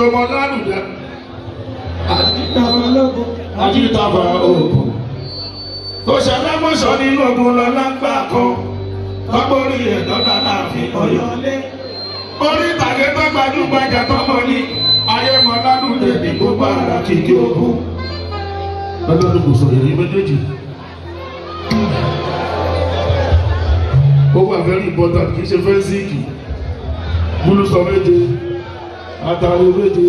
ṣọmọ lálùdá àjítàfà ogun tó ṣẹlẹ̀ mọ́ṣọ́ nínú ogun lọ lágbà kan tọ́gbórí ẹ̀dọ́dà láàfin Ọ̀yọ́lé orí ìtàgé tó gbajúgbajà tọ́mọ ní ayémọ lálùdé ní gbogbo ara kìkì ogun lọ́dọ́dún kò sọ èyí méjèèjì. Ó wà very important kì í ṣe fẹ́ńsìkì múlù sọ méje àtàrí méje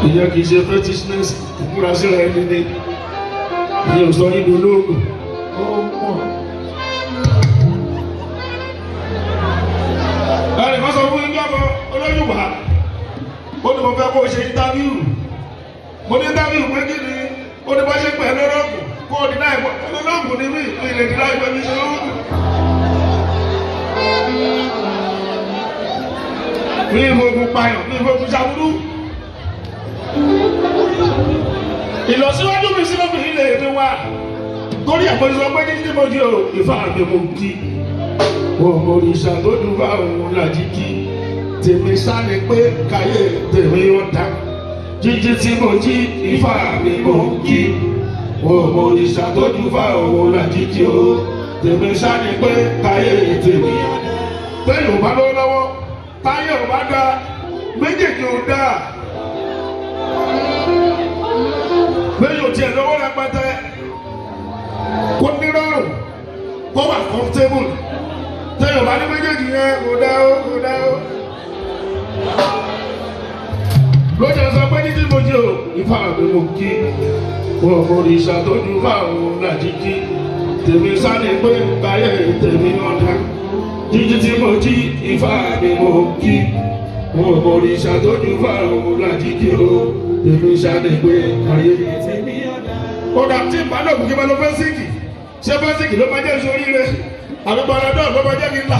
ìyẹn kì í ṣe fetishness ìmúra síra ẹni ní ìyẹn ò sọ nínú olóògùn. ẹnì kan sọ fún ẹgbẹ́ ọmọ olóyùnbá ó ní mo fẹ́ kó o ṣe interview mo ní interview pé kí ni ó ní bá ṣe pẹ̀ lọ́rọ́gùn kó o dínà ìbọn olóògùn ní mí ilẹ̀ dínà ìbọn mi ṣe lóògùn. mi ìfowópamọ́ payàn mi ìfowópamọ́ ṣàbúrú. Ìlọsíwájú mi sí lóbi ilé mi wá torí àpòjù sọ pé títí mo di o ìfà mi mo di òmò òrìṣà tó dùn bá òun làjí kí tèmi sáré pé káyé tèmi ọ̀dà jíjí tí mo jí ìfà mi mo kí òmò òrìṣà tó dùn bá òun làjí kí o tèmi sáré pé káyé tèmi ọ̀dà. Bẹ́ẹ̀ni ò bá lọ́wọ́ lọ́wọ́ táyé ò bá dá méjèèjì ò dá. Bẹ́ẹ̀ni ò tiẹ̀ lọ́wọ́ rẹpẹtẹ kó nírọ̀rùn kó wà comfortable tẹ́yọ̀ bá ní méjèèjì yẹn kò dá ó kò dá ó. Lójú ọ̀sán pé ní tí mo jẹ́ o ìfà mi mo kí wọ́n mo rí ìṣàtọ́jú fáwọn làjíjí tèmi sáré pé káyé tèmi ọ̀dà jíjí tí mo jí ìfà mi mo kí wọ́n mo rí ìṣàtọ́jú fáwọn làjíjí o tèmi sáré pé káyé tèmi ọ̀dà. Kódà tí ìbálòpọ̀ kí n bá lọ fẹ́síkì ṣé fẹ́síkì ló máa jẹ́ ìṣòrí rẹ̀ àbí panadol ló máa jẹ́ kí n là.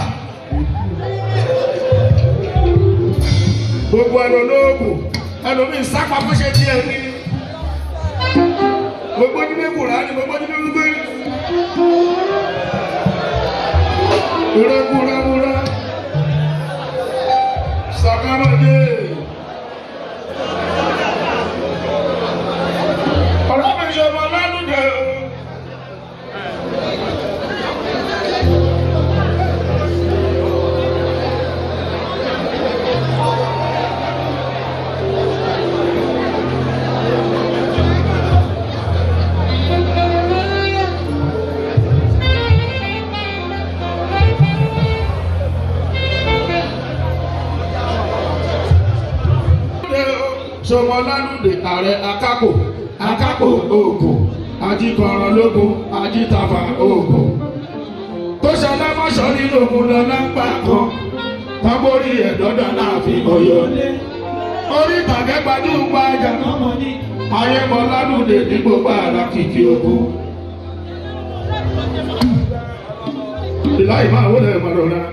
Gbogbo ẹnu olóògùn ẹlòmíì sápá bó ṣe tiẹ̀ ní. Gbogbo nílé kùrà ni gbogbo nílé gbígbé. Ìrẹ́kùrẹ́kùrẹ́ sàkámọ́dé. Ọ̀rọ̀ mi ṣe ọmọ lálùdẹ o. Ṣọmọ lálùdẹ ààrẹ akápò oògùn ajíkọ̀rọ̀ lógún ajítàfà oògùn tó ṣẹlẹ̀ mọ́ṣọ́ nínú ogun lọ lápá kan tábórí ẹ̀dọ́dọ̀ láàfin Ọ̀yọ́lé orí ìtàgé gbajúgbajà ayémọ lálùdẹ ní gbogbo ara kìkì ogun. ìlà ìmọ̀ àwọn ọ̀rẹ́ ìmọ̀ràn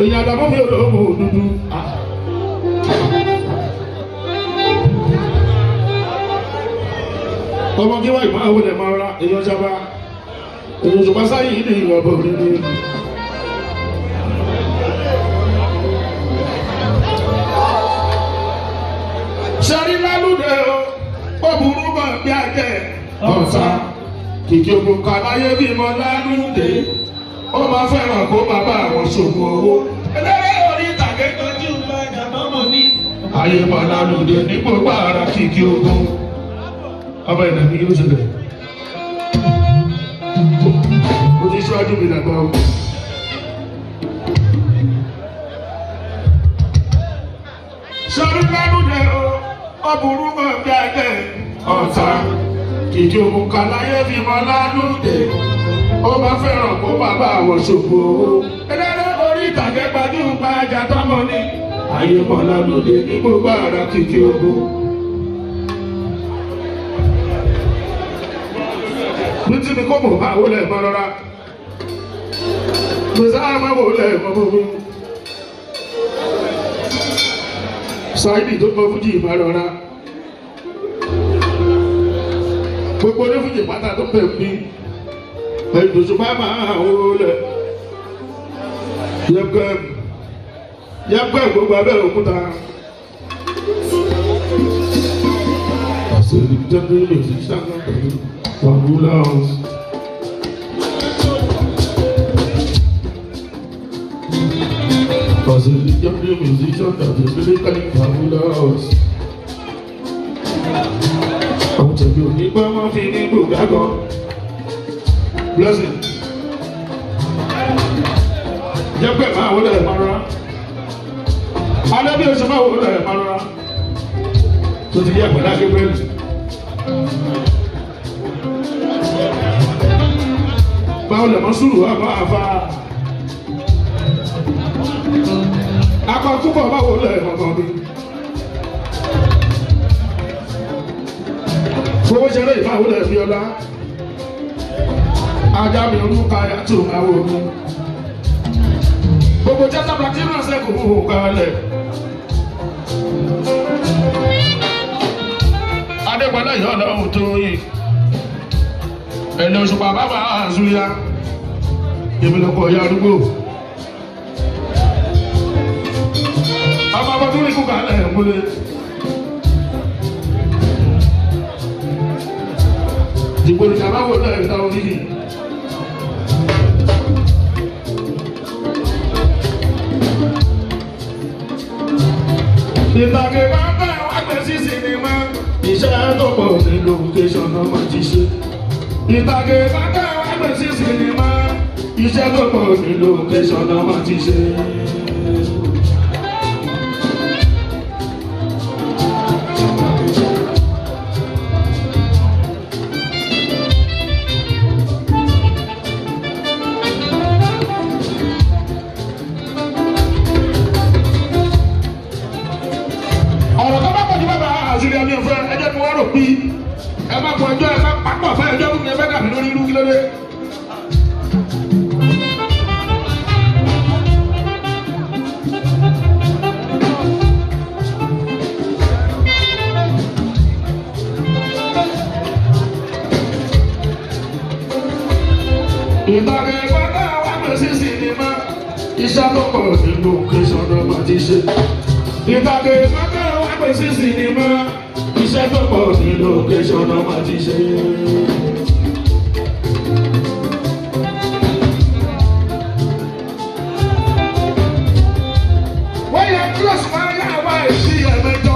èyàn àdàmọ́ mi ò lọ́wọ́ dúdú. Ọmọ kí wá ìmọ̀ àwọn ẹ̀mọ́ ara èyàn jábá èyàn ṣùgbọ́n sáyé ìdí ìwọ̀ ọ̀bọ̀ nínú ìlú. Ṣẹ́rí lálùdẹ o, ó burú mọ̀ bí àjẹ́ ọ̀sá kìkì ògùn kàláyé bímọ lálùdẹ. Ó máa fẹ́ràn kó bàbá àwọn ṣògo owó. Eléré orí ìtàgé tọ́jú ìgbàjà mọ́mọ́ ní. Ayé máa lálùdẹ ní gbogbo ara kìkì ogun. Ọba ìdá mi yóò ṣẹlẹ̀. Mo ti ṣíwájú mi dàgbà o. Sọ̀rọ̀ lálùdẹ o, ọ̀bùrú mọ̀ bí àjẹ́ ọ̀tá. Kìkì ogun kàláyé bímọ lálùdẹ. Ó máa fẹ́ràn kó bàbá àwọn ṣòfò owó. Eléré orí ìtàgé gbajúgbajà tọ́mọ ní. Ayé mọ̀ lálùdẹ ní gbogbo ara kìkì ogun. Nítí ni kó mọ̀ máa wọlé ẹ̀mọ́ rọra. Gbèsè àmọ́ wọlé ẹ̀mọ́ gbogbo. Sáìdì tó kọ fújì máa rọra. gbogbo onífúnjì pátá tó pè mí ìdòṣùpá máa wọlé yẹ́pẹ́ gbogbo abẹ́rẹ́ òkúta. àṣírí jẹ́pẹ́ lè fi ṣàkóso wàhálà ọ̀hún. Cause the legendary musician that is lyrically fabulous. Àwọn tẹ̀lé òní bá máa fi ní gbòógàgọ́. Blessing. Jẹ́pẹ̀ máa wọlé ẹ̀ máa rọra. Adábí oṣù máa wọlé ẹ̀ máa rọra. Tó ti yẹ pẹ̀lú Gabriel. Báwo lè mọ sùúrù wá máa fa? Apá túbọ̀ báwo lè ọ̀gbọ̀n mi. Gbogbo ṣẹlẹ̀ ìbáwo lè fi ọlá. Ajá mi ń ká yàtò àwọn omi. Gbogbo jẹ́sà platinum náà sẹ́kù fún òun kalẹ̀. Adégbọ́lá yọ̀ lọ́wọ́ tó yìí. Ẹni Òṣùpá bàbá àzúyá. Ìbílẹ̀kọ̀ ìyá arúgbó. Ọmọ ọmọ tó rí kúkà lẹ̀ múlẹ̀. Ìgbòrò ìjàmbáwò náà ẹ̀dá orí yìí. Ìtàgé bá bá wá pẹ̀ sí sinimá. Iṣẹ́ tó pọ̀ sí lókèṣọ̀n náà máa ti ṣe. Ìtàgé bá bá wá pẹ̀ sí sinimá. Iṣẹ́ tó pọ̀ sí lókèṣọ̀n náà máa ti ṣe. Ẹ má pọ̀ ẹjọ́ ẹ má pápọ̀ fún ẹjọ́ fún mi ẹ fẹ́ dàbí lórí irú kí ló dé. Ìtàgé pátá wà pẹ̀ sí sinimá. Iṣẹ́ tó pọ̀ nínú kẹsàn-án náà máa ti ṣe. Ìtàgé pátá wà pẹ̀ sí sinimá. Iṣẹ́ tó pọ̀ ní location náà máa ti ṣe. Wọ́n yẹ close máa yá wá ìdí ẹ̀mẹ́jọ.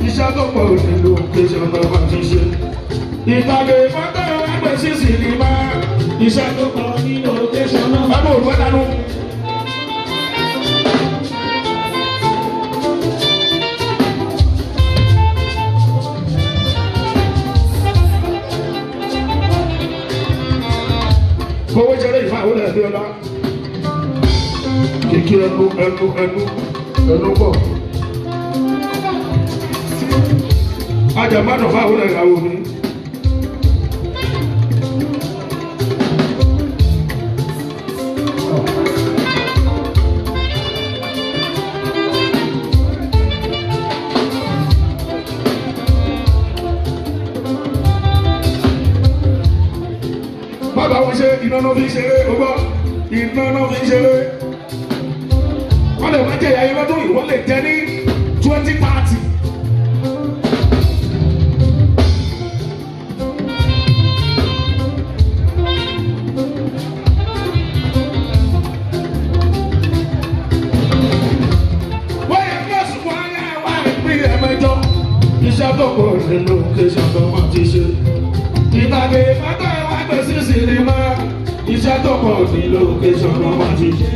Iṣẹ́ tó pọ̀ ní location náà máa ti ṣe. Ìtàgé pátá wà pẹ̀ sí sinimá. Iṣẹ́ tó pọ̀ ní location náà máa ti ṣe. Ẹ bọ̀ òdùwẹ́ dánú. Owó jẹrẹ ìfà àwọn ẹbí ọlá kìkì ẹnu pọ̀ ajàmbádùn fún àwọn ìyàwó mi. Bàbá wọn ṣe iná náà fi ṣeré ọgbọ́ iná náà fi ṣeré wọ́n lè wọ́n jẹ́ ìyá yẹn lọ́dún yìí wọ́n lè jẹ́ ní 2030. Wọ́n yẹ kí ọ̀sùn wọn á yá wá ìpínlẹ̀ ẹ̀mẹ́jọ iṣẹ́ tó pọ̀ nínú kéṣàn tó máa ti ṣe. Ìtàgé pátá wá pẹ̀ sí sinimá. Iṣẹ́ tó pọ̀ ní location náà máa ti ṣe.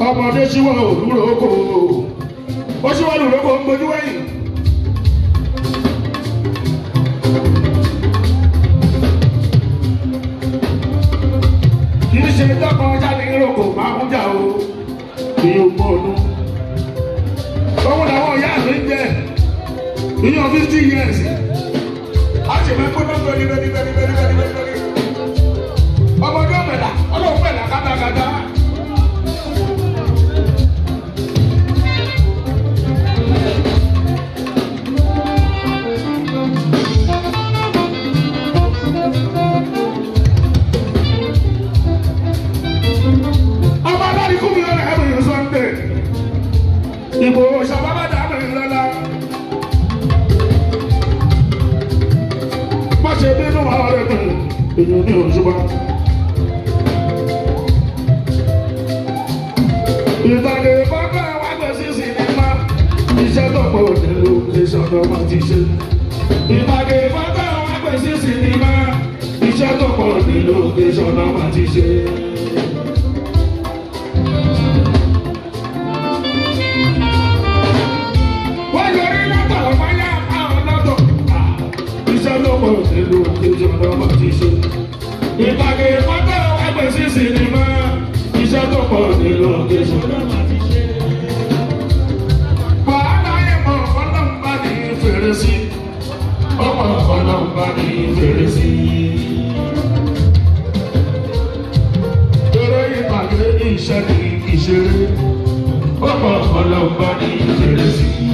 Ọmọdé ṣíwọ́ òdúró oko. Ó ṣíwọ́ òdúró oko ń gbojú wẹ̀yìn. Kìí ṣe dọ́kan jáde ìrókò máa ń jà o, kì í gbọ́ ọdún. Owó làwọn ìyá mi ń jẹ, ìyàn 50 years. A ṣe máa gbọ́dọ̀ bẹ́ẹ̀. gbàgàdà. ọba aláàrí kúmi ọ̀rẹ́ ẹ̀rọ yìí Sunday ìbò ṣàbábà dàbẹ̀rẹ̀ lọ́la. má ṣe bínú àwọn ọ̀rẹ́ mi èèyàn ní òṣùpá. ìtàgé bàbá wa gbé sí sinimá iṣẹ́ tó pọ̀ nílò ìṣọ̀dọ̀ máa ti ṣe. ìtàgé bàbá wa gbé sí sinimá iṣẹ́ tó pọ̀ nílò ìṣọ̀dọ̀ máa ti ṣe. wọ́n yọrí lọ́tọ̀ wáyà àwọn lọ́tọ̀ iṣẹ́ tó pọ̀ nílò ìṣọ̀dọ̀ máa ti ṣe. ìtàgé bàbá wa gbé sí sinimá iṣẹ́ tó pọ̀ nílò ìṣọ̀dọ̀ máa ti ṣe.